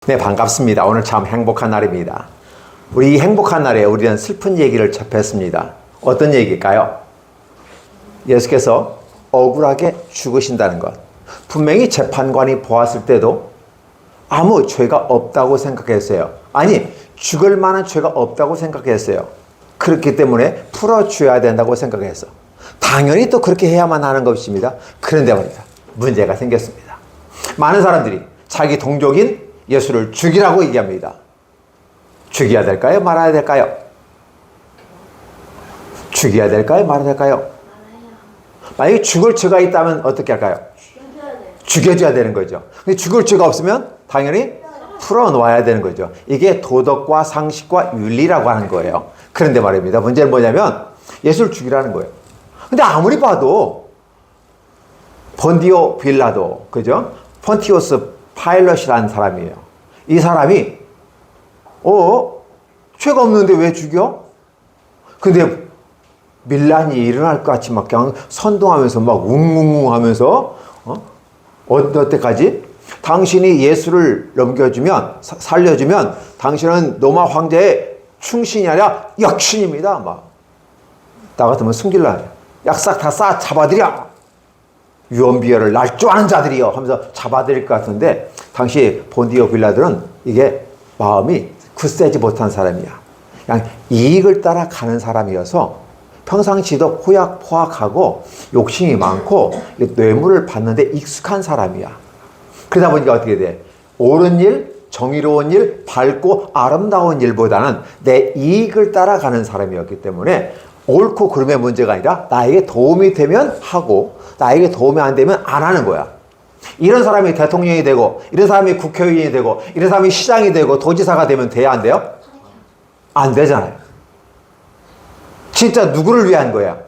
네, 반갑습니다. 오늘 참 행복한 날입니다. 우리 이 행복한 날에 우리는 슬픈 얘기를 접했습니다. 어떤 얘기일까요? 예수께서 억울하게 죽으신다는 것. 분명히 재판관이 보았을 때도 아무 죄가 없다고 생각했어요. 아니, 죽을 만한 죄가 없다고 생각했어요. 그렇기 때문에 풀어줘야 된다고 생각했어. 당연히 또 그렇게 해야만 하는 것입니다. 그런데 말이다, 문제가 생겼습니다. 많은 사람들이 자기 동족인 예수를 죽이라고 얘기합니다. 죽여야 될까요? 말아야 될까요? 죽여야 될까요? 말아야 될까요? 만약에 죽을 죄가 있다면 어떻게 할까요? 죽여줘야 되는 거죠. 근데 죽을 죄가 없으면 당연히 풀어놓아야 되는 거죠. 이게 도덕과 상식과 윤리라고 하는 거예요. 그런데 말입니다. 문제는 뭐냐면 예수를 죽이라는 거예요. 근데 아무리 봐도 본디오 빌라도, 그죠? 폰티오스 파일럿이라는 사람이에요. 이 사람이 죄가 없는데 왜 죽여? 근데 밀란이 일어날 것 같이 막 그냥 선동하면서 막 웅웅웅 하면서 어때까지? 당신이 예수를 넘겨주면, 살려주면 당신은 로마 황제의 충신이 아니라 역신입니다. 막 나 같으면 숨길라. 약삭 다 잡아들여. 유언비어를 날 줄 아는 자들이요 하면서 잡아들일 것 같은데, 당시 본디오 빌라들은 이게 마음이 굳세지 못한 사람이야. 그냥 이익을 따라 가는 사람이어서 평상시도 호약포악하고 욕심이 많고 뇌물을 받는데 익숙한 사람이야. 그러다 보니까 어떻게 돼? 옳은 일, 정의로운 일, 밝고 아름다운 일보다는 내 이익을 따라가는 사람이었기 때문에 옳고 그름의 문제가 아니라 나에게 도움이 되면 하고 나에게 도움이 안 되면 안 하는 거야. 이런 사람이 대통령이 되고 이런 사람이 국회의원이 되고 이런 사람이 시장이 되고 도지사가 되면 돼야 안 돼요? 안 되잖아요. 진짜 누구를 위한 거야?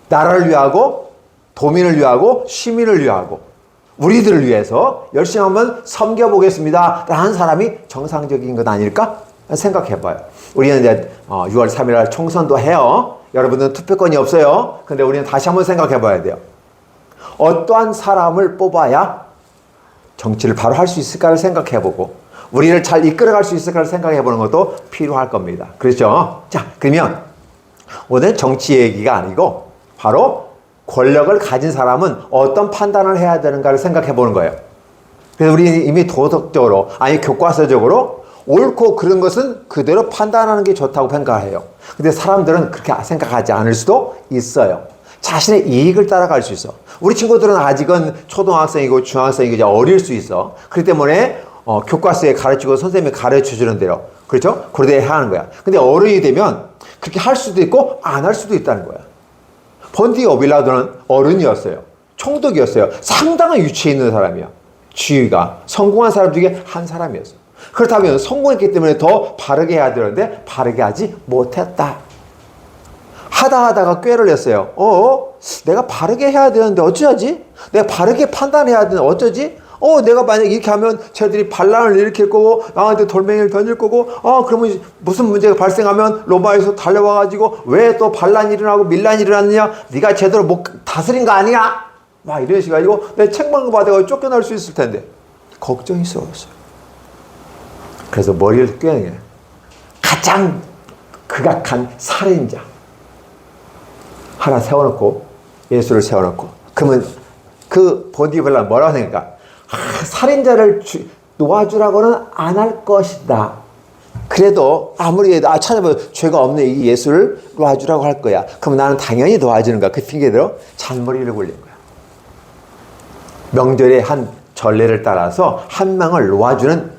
나라를 위하고 도민을 위하고 시민을 위하고 우리들을 위해서 열심히 한번 섬겨보겠습니다 라는 사람이 정상적인 것 아닐까 생각해봐요. 우리는 이제 6월 3일 날 총선도 해요. 여러분들은 투표권이 없어요. 근데 우리는 다시 한번 생각해봐야 돼요. 어떠한 사람을 뽑아야 정치를 바로 할 수 있을까를 생각해보고 우리를 잘 이끌어갈 수 있을까를 생각해보는 것도 필요할 겁니다. 그렇죠? 자, 그러면 오늘 정치 얘기가 아니고 바로 권력을 가진 사람은 어떤 판단을 해야 되는가를 생각해보는 거예요. 그래서 우리는 이미 도덕적으로 아니 교과서적으로 옳고 그른 것은 그대로 판단하는 게 좋다고 생각해요. 근데 사람들은 그렇게 생각하지 않을 수도 있어요. 자신의 이익을 따라갈 수 있어. 우리 친구들은 아직은 초등학생이고 중학생이고 이제 어릴 수 있어. 그렇기 때문에 교과서에 가르치고 선생님이 가르쳐주는 대로, 그렇죠? 그러되 해야 하는 거야. 근데 어른이 되면 그렇게 할 수도 있고 안 할 수도 있다는 거야. 본디오 빌라도는 어른이었어요. 총독이었어요. 상당한 위치에 있는 사람이야. 지위가 성공한 사람 중에 한 사람이었어. 그렇다면 성공했기 때문에 더 바르게 해야 되는데 바르게 하지 못했다. 하다가 꾀를 냈어요. 내가 바르게 해야 되는데 어쩌지? 내가 바르게 판단해야 되는데 어쩌지? 내가 만약 이렇게 하면 쟤들이 반란을 일으킬 거고 나한테 돌멩이를 던질 거고 그러면 무슨 문제가 발생하면 로마에서 달려와가지고 왜 또 반란이 일어나고 밀란이 일어났느냐? 네가 제대로 못 다스린 거 아니야? 막 이런 식으로 가지고 내 책망 받아가지고 쫓겨날 수 있을 텐데 걱정이 썩었어요. 그래서 머리를 꿰내 가장 극악한 살인자 하나 세워놓고 예수를 세워놓고 그러면 그 본디오 빌라는 뭐라고 생각할까? 살인자를 놓아주라고는 안 할 것이다. 그래도 아무리 찾아보면 죄가 없는 이 예수를 놓아주라고 할 거야. 그럼 나는 당연히 놓아주는 거야. 그 핑계대로 잔머리를 굴린 거야. 명절의 한 전례를 따라서 한 명을 놓아주는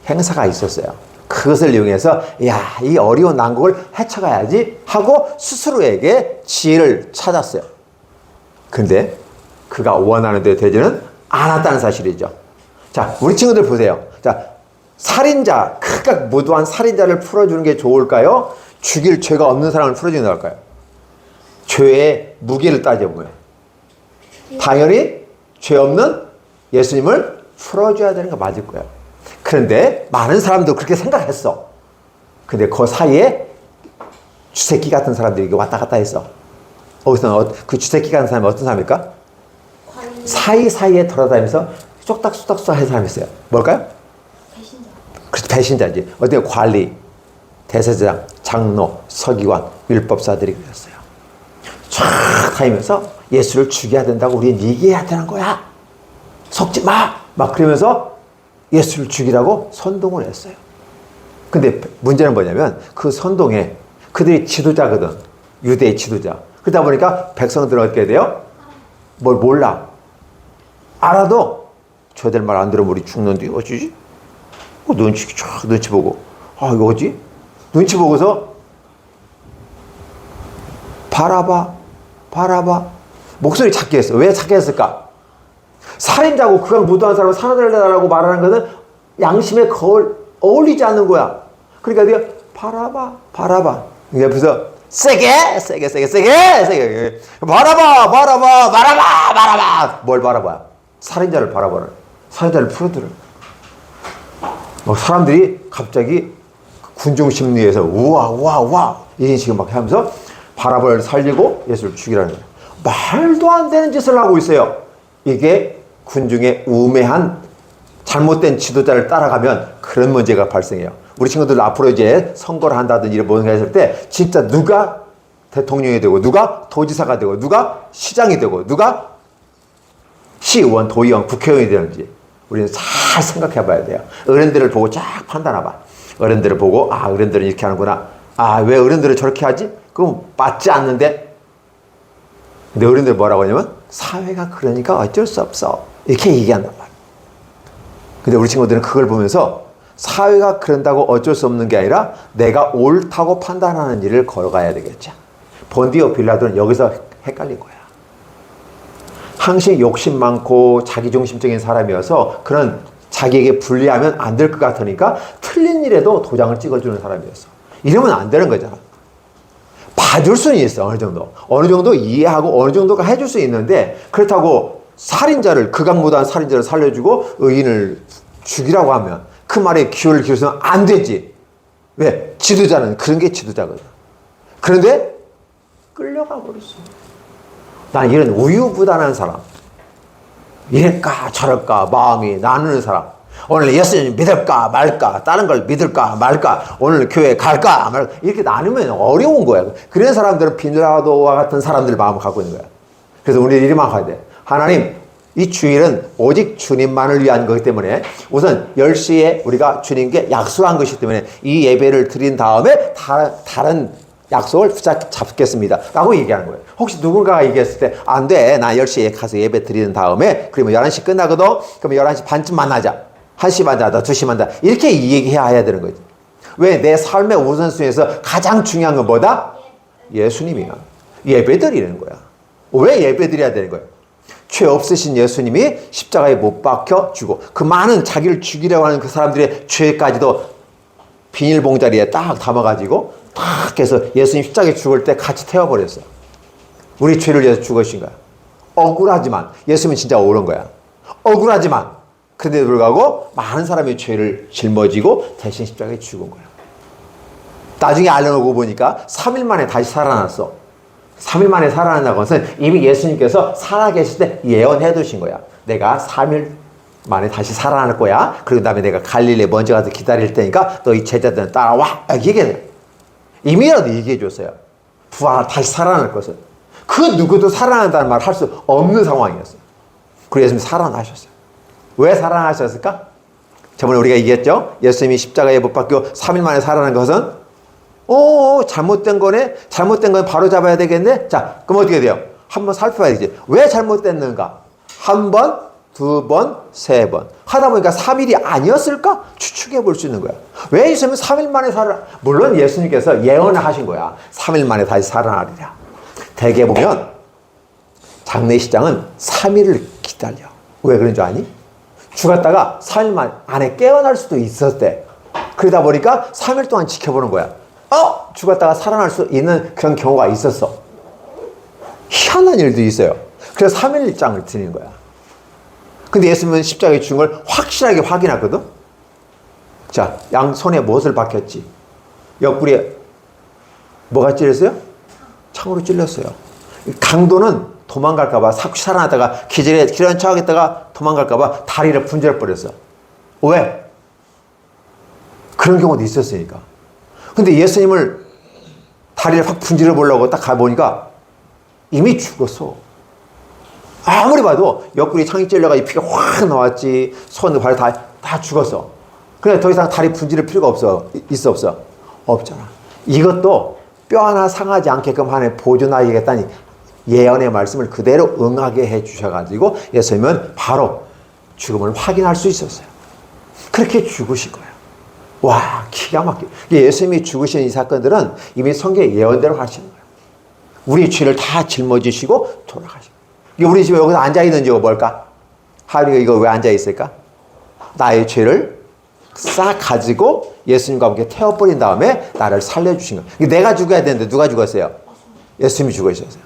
행사가 있었어요. 그것을 이용해서 이 어려운 난국을 헤쳐가야지 하고 스스로에게 지혜를 찾았어요. 근데 그가 원하는 대로 되지는 않았다는 사실이죠. 자, 우리 친구들 보세요. 자, 살인자, 극악 무도한 살인자를 풀어주는 게 좋을까요? 죽일 죄가 없는 사람을 풀어주는 게 나을까요? 죄의 무게를 따져보면 당연히 죄 없는 예수님을 풀어줘야 되는 거 맞을 거예요. 그런데 많은 사람도 그렇게 생각했어. 근데 그 사이에 주새끼 같은 사람들이 왔다 갔다 했어. 거기서 그 주새끼 같은 사람이 어떤 사람일까? 사이사이에 돌아다니면서 쏙닥쏙닥쏙 하는 사람이 있어요. 뭘까요? 배신자지. 어떻게 관리, 대제사장, 장로, 서기관, 율법사들이 그랬어요. 쫙 다니면서 예수를 죽여야 된다고 우리는 얘기해야 되는 거야. 속지 마! 막 그러면서 예수를 죽이라고 선동을 했어요. 근데 문제는 뭐냐면 그 선동에 그들이 지도자거든. 유대의 지도자. 그러다 보니까 백성들은 어떻게 돼요? 뭘 몰라. 알아도 저들 말 안 들으면 우리 죽는데 어찌지? 눈치 보고. 아, 이거 어찌? 눈치 보고서 바라봐. 목소리 작게 했어. 왜 작게 했을까? 살인자고 그가 무도한 사람을 살아달라고 말하는 것은 양심에 어울리지 않는 거야. 그러니까 네가 바라봐. 옆에서 세게. 바라봐. 뭘 바라봐? 살인자를 바라보는. 살인자를 풀어들어. 사람들이 갑자기 군중 심리에서 우와 이런 식으로 막 하면서 바라바를 살리고 예수를 죽이라는 거예요. 말도 안 되는 짓을 하고 있어요. 이게 군중의 우매한 잘못된 지도자를 따라가면 그런 문제가 발생해요. 우리 친구들 앞으로 이제 선거를 한다든지 이런 뭔가 했을 때 진짜 누가 대통령이 되고 누가 도지사가 되고 누가 시장이 되고 누가 시의원, 도의원, 국회의원이 되는지 우리는 잘 생각해 봐야 돼요. 어른들을 보고 쫙 판단해 봐. 어른들을 보고 어른들은 이렇게 하는구나. 왜 어른들은 저렇게 하지? 그럼 맞지 않는데. 근데 어른들 뭐라고 하냐면 사회가 그러니까 어쩔 수 없어. 이렇게 얘기한단 말이야. 근데 우리 친구들은 그걸 보면서 사회가 그런다고 어쩔 수 없는 게 아니라 내가 옳다고 판단하는 일을 걸어가야 되겠죠. 본디오 빌라도는 여기서 헷갈린 거야. 항상 욕심 많고 자기중심적인 사람이어서 그런 자기에게 불리하면 안 될 것 같으니까 틀린 일에도 도장을 찍어주는 사람이었어. 이러면 안 되는 거잖아. 봐줄 수는 있어. 어느 정도 이해하고 어느 정도가 해줄 수 있는데 그렇다고 살인자를 극악무도한 살인자를 살려주고 의인을 죽이라고 하면 그 말에 귀를 기울이면 안 되지. 왜? 지도자는 그런 게 지도자거든. 그런데 끌려가 버렸어. 난 이런 우유부단한 사람, 이럴까 저럴까 마음이 나누는 사람, 오늘 예수님 믿을까 말까, 다른 걸 믿을까 말까, 오늘 교회 갈까 말까, 이렇게 나누면 어려운 거야. 그런 사람들은 빌라도와 같은 사람들 마음을 갖고 있는 거야. 그래서 우리는 이리만 가야 돼. 하나님, 이 주일은 오직 주님만을 위한 거기 때문에 우선 10시에 우리가 주님께 약속한 것이기 때문에 이 예배를 드린 다음에 다른 약속을 잡겠습니다 라고 얘기하는 거예요. 혹시 누군가가 얘기했을 때 안 돼, 나 10시에 가서 예배 드리는 다음에 그러면 11시 끝나거든. 그러면 11시 반쯤 만나자. 1시 만나자, 2시 만나자. 이렇게 얘기해야 되는 거지. 왜? 내 삶의 우선순위에서 가장 중요한 건 뭐다? 예수님이야. 예배 드리는 거야. 왜 예배 드려야 되는 거예요? 죄 없으신 예수님이 십자가에 못 박혀 주고 그 많은 자기를 죽이려고 하는 그 사람들의 죄까지도 비닐봉다리에 딱 담아가지고 탁 해서 예수님 십자가에 죽을 때 같이 태워버렸어요. 우리 죄를 위해서 죽으신 거야. 억울하지만 예수님은 진짜 억울한 거야. 억울하지만 그런데도 불구하고 많은 사람의 죄를 짊어지고 대신 십자가에 죽은 거야. 나중에 알려놓고 보니까 3일 만에 다시 살아났어. 3일 만에 살아난다는 것은 이미 예수님께서 살아계실 때 예언해 두신 거야. 내가 3일 만에 다시 살아날 거야. 그리고 다음에 내가 갈릴리에 먼저 가서 기다릴 테니까 너희 제자들은 따라와. 얘기해. 이미라도 얘기해 줬어요. 부활, 다시 살아날 것을. 그 누구도 살아난다는 말 할 수 없는 상황이었어요. 그리고 예수님이 살아나셨어요. 왜 살아나셨을까? 저번에 우리가 얘기했죠? 예수님이 십자가에 못 박혀 3일 만에 살아난 것은 잘못된 거네? 잘못된 건 바로 잡아야 되겠네? 자, 그럼 어떻게 돼요? 한번 살펴봐야지. 왜 잘못됐는가? 한 번, 두 번, 세 번. 하다 보니까 3일이 아니었을까? 추측해 볼 수 있는 거야. 왜 예수님은 3일 만에 물론 예수님께서 예언을 하신 거야. 3일 만에 다시 살아나리라. 대개 보면 장례식장은 3일을 기다려. 왜 그런 줄 아니? 죽었다가 3일 안에 깨어날 수도 있었대. 그러다 보니까 3일 동안 지켜보는 거야. 죽었다가 살아날 수 있는 그런 경우가 있었어. 희한한 일도 있어요. 그래서 3일장을 드리는 거야. 근데 예수님은 십자가에 죽은 걸 확실하게 확인했거든. 자, 양손에 무엇을 박혔지? 옆구리에 뭐가 찔렸어요? 창으로 찔렸어요. 강도는 도망갈까봐 살아나다가 기절한 척하겠다가 도망갈까봐 다리를 분절해 버렸어. 왜? 그런 경우도 있었으니까. 근데 예수님을 다리를 확 분질러 보려고 딱 가보니까 이미 죽었어. 아무리 봐도 옆구리 창이 찔려가지고 피가 확 나왔지. 손, 발 다 죽었어. 그래, 더 이상 다리 분질릴 필요가 없어. 있어, 없어? 없잖아. 이것도 뼈 하나 상하지 않게끔 하나님 보존하겠다니 예언의 말씀을 그대로 응하게 해 주셔가지고 예수님은 바로 죽음을 확인할 수 있었어요. 그렇게 죽으신 거예요. 와, 기가 막히게. 예수님이 죽으신 이 사건들은 이미 성경의 예언대로 하시는 거예요. 우리 죄를 다 짊어지시고 돌아가신 거예요. 우리 지금 여기서 앉아있는 이유가 뭘까? 하루가 이거 왜 앉아있을까? 나의 죄를 싹 가지고 예수님과 함께 태워버린 다음에 나를 살려주신 거예요. 내가 죽어야 되는데 누가 죽었어요? 예수님이 죽으셨어요.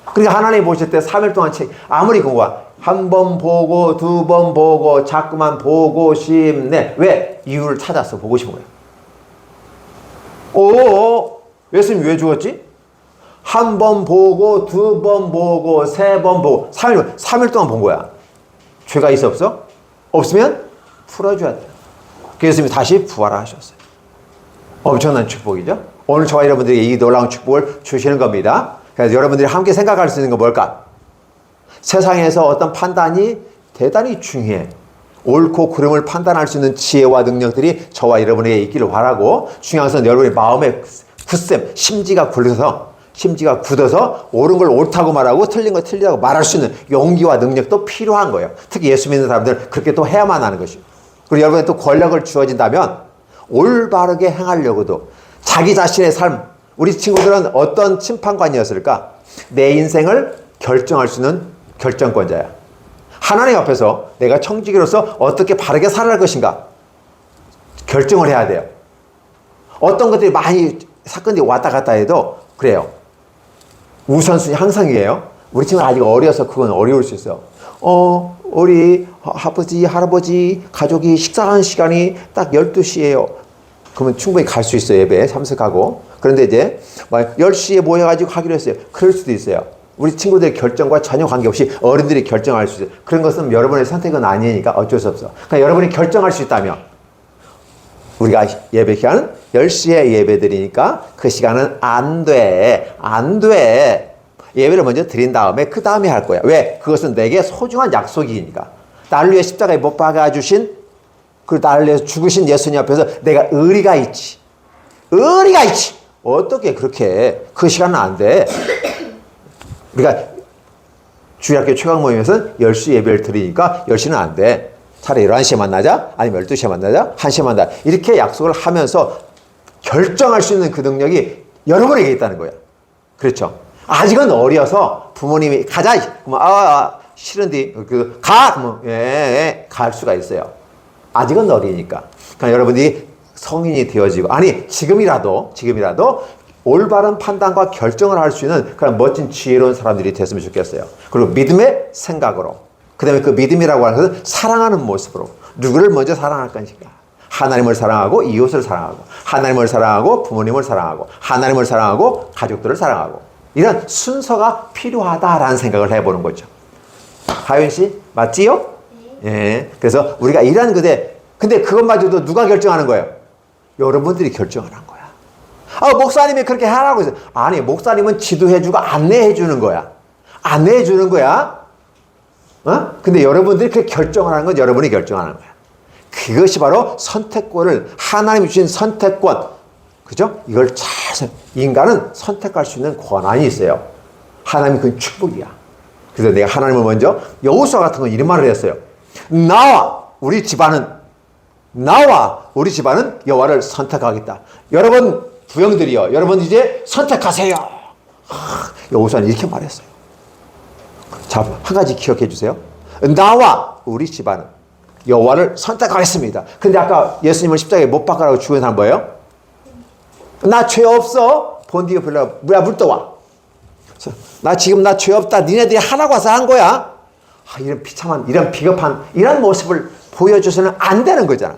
그러니까 하나님 보실 때 3일 동안 아무리 공부한 한 번 보고 두 번 보고 자꾸만 보고 싶네. 왜? 이유를 찾았어. 보고 싶은 거예요. 예수님 왜 죽었지? 한 번 보고 두 번 보고 세 번 보고 3일 동안 본 거야. 죄가 있어 없어? 없으면 풀어줘야 돼요. 예수님이 다시 부활하셨어요. 엄청난 축복이죠. 오늘 저와 여러분들에게 이 놀라운 축복을 주시는 겁니다. 그래서 여러분들이 함께 생각할 수 있는 건 뭘까? 세상에서 어떤 판단이 대단히 중요해. 옳고 그름을 판단할 수 있는 지혜와 능력들이 저와 여러분에게 있기를 바라고, 중요한 것은 여러분의 마음의 굳셈, 심지가 굳어서 옳은 걸 옳다고 말하고 틀린 걸 틀리다고 말할 수 있는 용기와 능력도 필요한 거예요. 특히 예수 믿는 사람들은 그렇게 또 해야만 하는 것이고, 그리고 여러분에 또 권력을 주어진다면 올바르게 행하려고도 자기 자신의 삶, 우리 친구들은 어떤 심판관이었을까? 내 인생을 결정할 수 있는 결정권자야. 하나님 앞에서 내가 청지기로서 어떻게 바르게 살아갈 것인가 결정을 해야 돼요. 어떤 것들이 많이 사건들이 왔다 갔다 해도 그래요. 우선순위 항상이에요. 우리 친구는 아직 어려서 그건 어려울 수 있어요. 우리 아버지, 할아버지, 가족이 식사하는 시간이 딱 12시예요. 그러면 충분히 갈 수 있어요. 예배에 참석하고. 그런데 이제 10시에 모여가지고 하기로 했어요. 그럴 수도 있어요. 우리 친구들의 결정과 전혀 관계없이 어른들이 결정할 수 있어요. 그런 것은 여러분의 선택은 아니니까 어쩔 수 없어. 그러니까 여러분이 결정할 수 있다면, 우리가 예배 시간은 10시에 예배 드리니까 그 시간은 안 돼. 예배를 먼저 드린 다음에 그 다음에 할 거야. 왜? 그것은 내게 소중한 약속이니까. 나를 위해 십자가에 못 박아주신, 그리고 나를 위해서 죽으신 예수님 앞에서 내가 의리가 있지. 어떻게 그렇게 그 시간은 안 돼. 우리가 주일학교 최강 모임에서는 10시 예배를 드리니까 10시는 안 돼. 차라리 11시에 만나자, 아니면 12시에 만나자, 1시에 만나자. 이렇게 약속을 하면서 결정할 수 있는 그 능력이 여러분에게 있다는 거야. 그렇죠? 아직은 어려서 부모님이 가자. 그러면 싫은데 그러면 갈 수가 있어요. 아직은 어리니까. 그러니까 여러분이 성인이 되어지고, 지금이라도 올바른 판단과 결정을 할 수 있는 그런 멋진 지혜로운 사람들이 됐으면 좋겠어요. 그리고 믿음의 생각으로, 그 다음에 그 믿음이라고 하는 것은 사랑하는 모습으로, 누구를 먼저 사랑할 것인가? 하나님을 사랑하고 이웃을 사랑하고, 하나님을 사랑하고 부모님을 사랑하고, 하나님을 사랑하고 가족들을 사랑하고, 이런 순서가 필요하다라는 생각을 해보는 거죠. 하윤 씨 맞지요? 예. 그래서 우리가 이런 근데 그것마저도 누가 결정하는 거예요? 여러분들이 결정을 한 거야. 목사님이 그렇게 하라고 했어요. 아니, 목사님은 지도해주고 안내해주는 거야. 근데 여러분들이 그렇게 결정을 하는 건 여러분이 결정하는 거야. 그것이 바로 선택권을, 하나님이 주신 선택권. 그죠? 이걸 인간은 선택할 수 있는 권한이 있어요. 하나님이 그 축복이야. 그래서 내가 하나님을 먼저, 여호수아 같은 건 이런 말을 했어요. 나와 우리 집안은 여호와를 선택하겠다. 여러분 부형들이여, 여러분 이제 선택하세요. 여호수아는 이렇게 말했어요. 자, 한 가지 기억해 주세요. 나와 우리 집안은 여호와를 선택하겠습니다. 근데 아까 예수님을 십자가에 못 박으라고 죽은 사람 뭐예요? 나 죄 없어. 본디가 불러. 물 떠와. 나 죄 없다. 니네들이 하라고 해서 한 거야. 이런 비참한, 이런 비겁한, 이런 모습을 보여줘서는 안 되는 거잖아.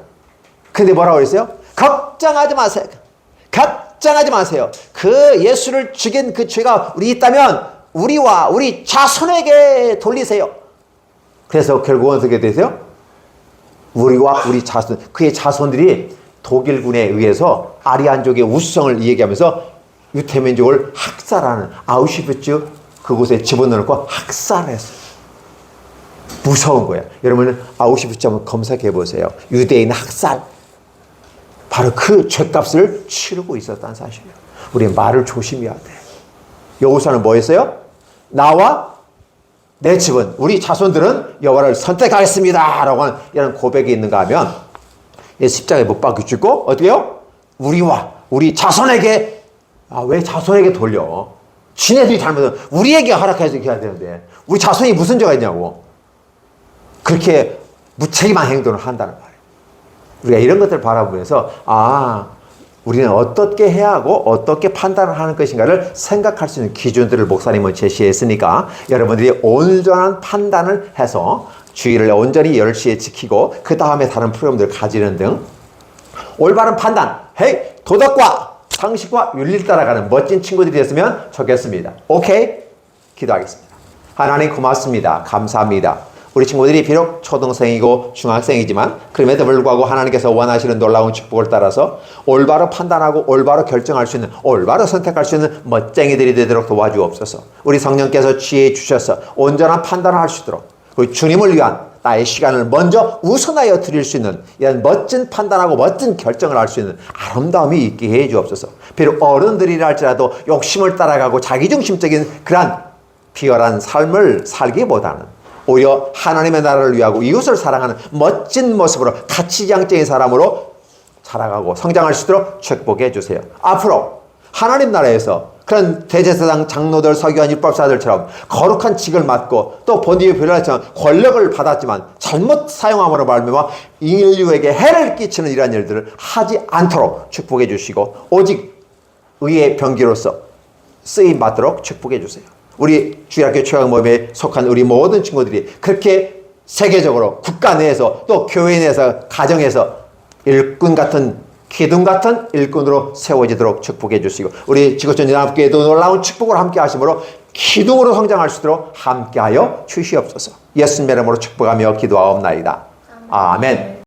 근데 뭐라고 그랬어요? 걱정하지 마세요. 그 예수를 죽인 그 죄가 우리 있다면 우리와 우리 자손에게 돌리세요. 그래서 결국은 어떻게 되세요? 우리와 우리 자손, 그의 자손들이 독일군에 의해서 아리안족의 우수성을 얘기하면서 유태민족을 학살하는 아우슈비츠 그곳에 집어넣고 학살했어요. 무서운 거야. 여러분 아우슈비츠 한번 검색해 보세요. 유대인 학살. 바로 그 죗값을 치르고 있었다는 사실이에요. 우리 말을 조심해야 돼. 여호수아는 뭐 했어요? 나와 내 집은, 우리 자손들은 여호와를 선택하겠습니다 라고 하는 이런 고백이 있는가 하면 십자가에 못 박혀 죽고 어떻게 해요? 우리와 우리 자손에게, 왜 자손에게 돌려? 지네들이 잘못은 우리에게 허락해서 해야 되는데 우리 자손이 무슨 죄가 있냐고. 그렇게 무책임한 행동을 한다는 말이에요. 우리가 이런 것들을 바라보면서 우리는 어떻게 해야 하고 어떻게 판단을 하는 것인가를 생각할 수 있는 기준들을 목사님은 제시했으니까 여러분들이 온전한 판단을 해서 주의를 온전히 10시에 지키고 그 다음에 다른 프로그램들을 가지는 등 올바른 판단, 도덕과 상식과 윤리를 따라가는 멋진 친구들이 됐으면 좋겠습니다. 오케이? 기도하겠습니다. 하나님 고맙습니다. 감사합니다. 우리 친구들이 비록 초등생이고 중학생이지만 그럼에도 불구하고 하나님께서 원하시는 놀라운 축복을 따라서 올바로 판단하고 올바로 결정할 수 있는, 올바로 선택할 수 있는 멋쟁이들이 되도록 도와주옵소서. 우리 성령께서 지혜 주셔서 온전한 판단을 할 수 있도록 그리고 주님을 위한 나의 시간을 먼저 우선하여 드릴 수 있는 이런 멋진 판단하고 멋진 결정을 할 수 있는 아름다움이 있게 해 주옵소서. 비록 어른들이라 할지라도 욕심을 따라가고 자기중심적인 그러한 비열한 삶을 살기보다는 오히려 하나님의 나라를 위하고 이웃을 사랑하는 멋진 모습으로 가치장적인 사람으로 자라가고 성장할 수 있도록 축복해 주세요. 앞으로 하나님 나라에서 그런 대제사장, 장로들, 서기관, 율법사들처럼 거룩한 직을 맡고 또 본디의 변화처럼 권력을 받았지만 잘못 사용함으로 말미암아 인류에게 해를 끼치는 이러한 일들을 하지 않도록 축복해 주시고 오직 의의 병기로서 쓰임 받도록 축복해 주세요. 우리 주일학교 최강 모임에 속한 우리 모든 친구들이 그렇게 세계적으로 국가 내에서 또 교회 내에서 가정에서 일꾼 같은 기둥 같은 일꾼으로 세워지도록 축복해 주시고 우리 지구촌 연합교회도 놀라운 축복을 함께 하심으로 기둥으로 성장할 수 있도록 함께하여 주시옵소서. 예수님의 이름으로 축복하며 기도하옵나이다. 아멘.